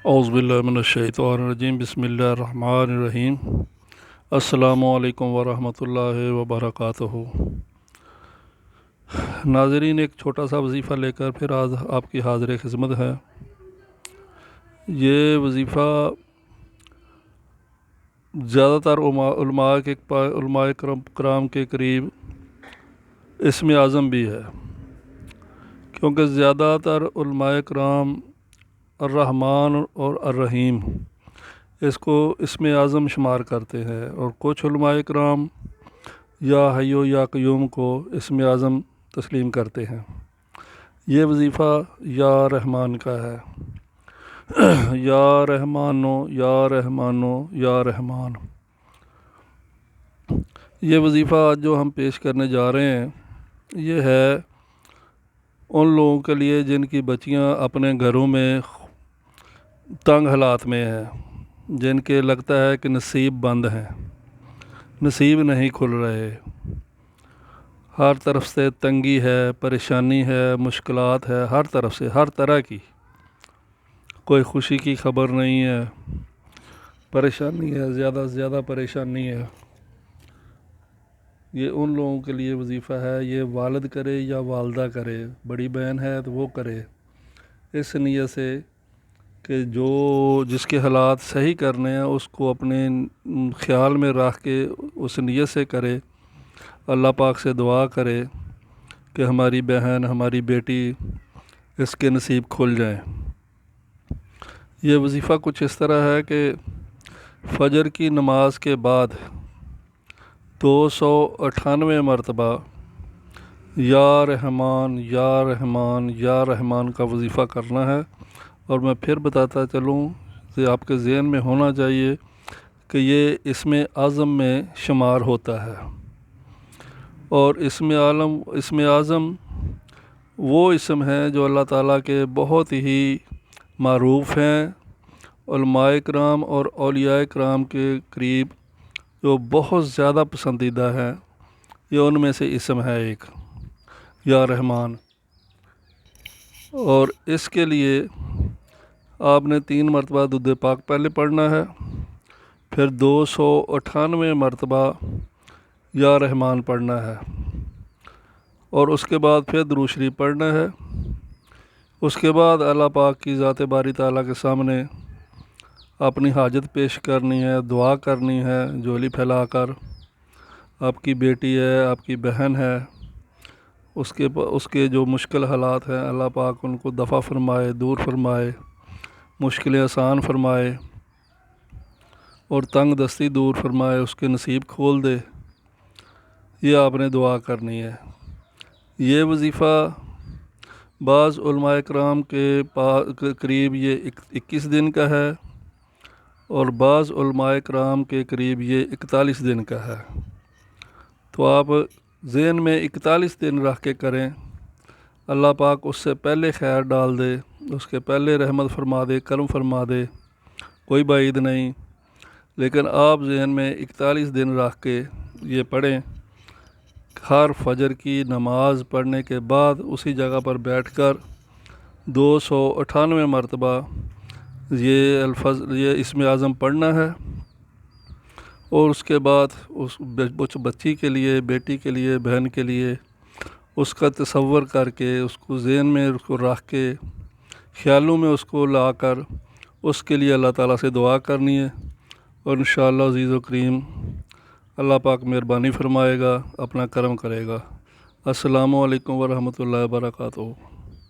اعوذ باللہ من الشیطان الرجیم بسم اللہ الرحمن الرحیم السلام علیکم ورحمۃ اللہ وبرکاتہ۔ ناظرین، ایک چھوٹا سا وظیفہ لے کر پھر آج آپ کی حاضر خدمت ہے۔ یہ وظیفہ زیادہ تر علماء کرام کے قریب اسم اعظم بھی ہے، کیونکہ زیادہ تر علماء کرام الرحمن اور الرحیم اس کو اسم اعظم شمار کرتے ہیں، اور کچھ علماء کرام یا حی و یا قیوم کو اسم اعظم تسلیم کرتے ہیں۔ یہ وظیفہ یا رحمان کا ہے، یا رحمانو یا رحمانو یا رحمان۔ یہ وظیفہ آج جو ہم پیش کرنے جا رہے ہیں یہ ہے ان لوگوں کے لیے جن کی بچیاں اپنے گھروں میں تنگ حالات میں ہیں، جن کے لگتا ہے کہ نصیب بند ہیں، نصیب نہیں کھل رہے، ہر طرف سے تنگی ہے، پریشانی ہے، مشکلات ہے، ہر طرف سے ہر طرح کی، کوئی خوشی کی خبر نہیں ہے، پریشانی ہے، زیادہ سے زیادہ پریشانی ہے۔ یہ ان لوگوں کے لیے وظیفہ ہے، یہ والد کرے یا والدہ کرے، بڑی بہن ہے تو وہ کرے، اس نیت سے کہ جس کے حالات صحیح کرنے ہیں اس کو اپنے خیال میں رکھ کے اس نیت سے کرے، اللہ پاک سے دعا کرے کہ ہماری بہن، ہماری بیٹی، اس کے نصیب کھل جائیں۔ یہ وظیفہ کچھ اس طرح ہے کہ فجر کی نماز کے بعد 298 مرتبہ یا رحمان یا رحمان یا رحمان کا وظیفہ کرنا ہے۔ اور میں پھر بتاتا چلوں کہ آپ کے ذہن میں ہونا چاہیے کہ یہ اسم اعظم میں شمار ہوتا ہے، اور اسم اعظم وہ اسم ہیں جو اللہ تعالیٰ کے بہت ہی معروف ہیں، علماء کرام اور اولیاء کرام کے قریب جو بہت زیادہ پسندیدہ ہیں۔ یہ ان میں سے اسم ہے ایک، یا رحمان۔ اور اس کے لیے آپ نے 3 مرتبہ درود پاک پہلے پڑھنا ہے، پھر 298 مرتبہ یا رحمان پڑھنا ہے، اور اس کے بعد پھر درود شریف پڑھنا ہے۔ اس کے بعد اللہ پاک کی ذات باری تعالیٰ کے سامنے اپنی حاجت پیش کرنی ہے، دعا کرنی ہے جھولی پھیلا کر۔ آپ کی بیٹی ہے، آپ کی بہن ہے، اس کے جو مشکل حالات ہیں اللہ پاک ان کو دفع فرمائے، دور فرمائے، مشکلیں آسان فرمائے، اور تنگ دستی دور فرمائے، اس کے نصیب کھول دے۔ یہ آپ نے دعا کرنی ہے۔ یہ وظیفہ بعض علماء کرام کے قریب یہ 21 دن کا ہے، اور بعض علماء کرام کے قریب یہ 41 دن کا ہے۔ تو آپ ذہن میں 41 دن رکھ کے کریں، اللہ پاک اس سے پہلے خیر ڈال دے، اس کے پہلے رحمت فرما دے، کرم فرما دے، کوئی بعید نہیں۔ لیکن آپ ذہن میں 41 دن رکھ کے یہ پڑھیں، ہر فجر کی نماز پڑھنے کے بعد اسی جگہ پر بیٹھ کر 298 مرتبہ یہ اسم اعظم پڑھنا ہے، اور اس کے بعد اس بچی کے لیے، بیٹی کے لیے، بہن کے لیے اس کا تصور کر کے، اس کو ذہن میں اس کو رکھ کے، خیالوں میں اس کو لا کر اس کے لیے اللہ تعالیٰ سے دعا کرنی ہے، اور انشاءاللہ عزیز و کریم اللہ پاک مہربانی فرمائے گا، اپنا کرم کرے گا۔ السلام علیکم ورحمۃ اللہ وبرکاتہ۔